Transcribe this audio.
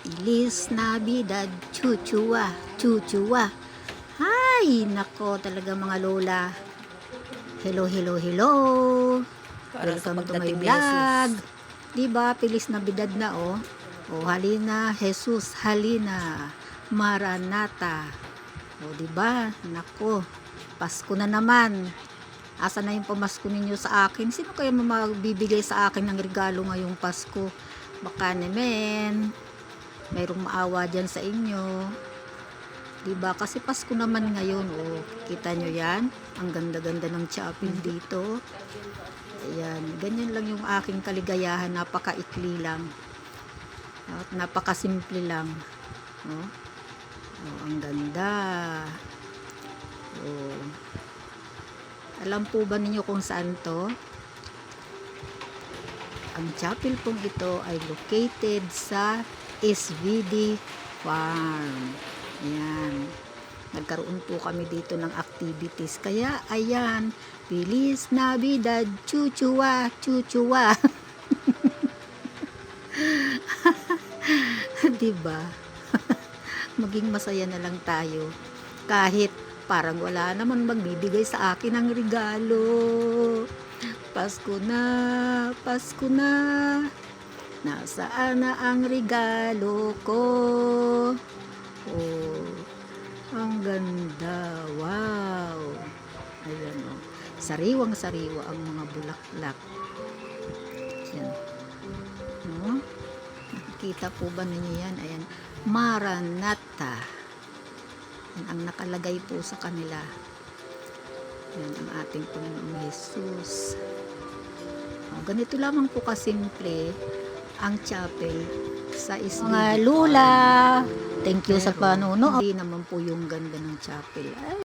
Feliz Navidad, chuchua, chuchua. Hay, nako talaga mga lola. Hello, hello, hello. Para sa Welcome to my pagdating ni vlog. Jesus. Diba, Feliz Navidad na oh. Oh, halina, Jesus, halina. Maranata. Oh, diba? Nako, Pasko na naman. Asa na yung pamasko ninyo sa akin? Sino kaya magbibigay sa akin ng regalo ngayong Pasko? Baka naman mayroong maawa dyan sa inyo, diba? Kasi Pasko naman ngayon. Oh, kita nyo yan, ang ganda-ganda ng chapel dito. Ayan, ganyan lang yung aking kaligayahan. Napakaikli lang at napakasimple lang. Oh, oh, ang ganda. Oh, alam po ba ninyo kung saan to? Ang chapel pong ito ay located sa SVD Farm. Ayan. Nagkaroon po kami dito ng activities. Kaya, ayan. Feliz Navidad, chuchua, chuchua. Diba? Maging masaya na lang tayo. Kahit parang wala naman magbibigay sa akin ng regalo. Pasko na, Pasko na. Nasaan na ang regalo ko? Oh, ang ganda. Wow. Ayan oh. Sariwang-sariwa ang mga bulaklak. Ayan. No? Nakikita po ba ninyo yan? Ayan. Maranata. Yan ang nakalagay po sa kanila. Yan ang ating Panginoong Jesus. Oh, ganito lamang po kasimple ang chapel sa SVD. Mga lula, thank you sa panuno. Hindi naman po yung ganda ng chapel. Ay,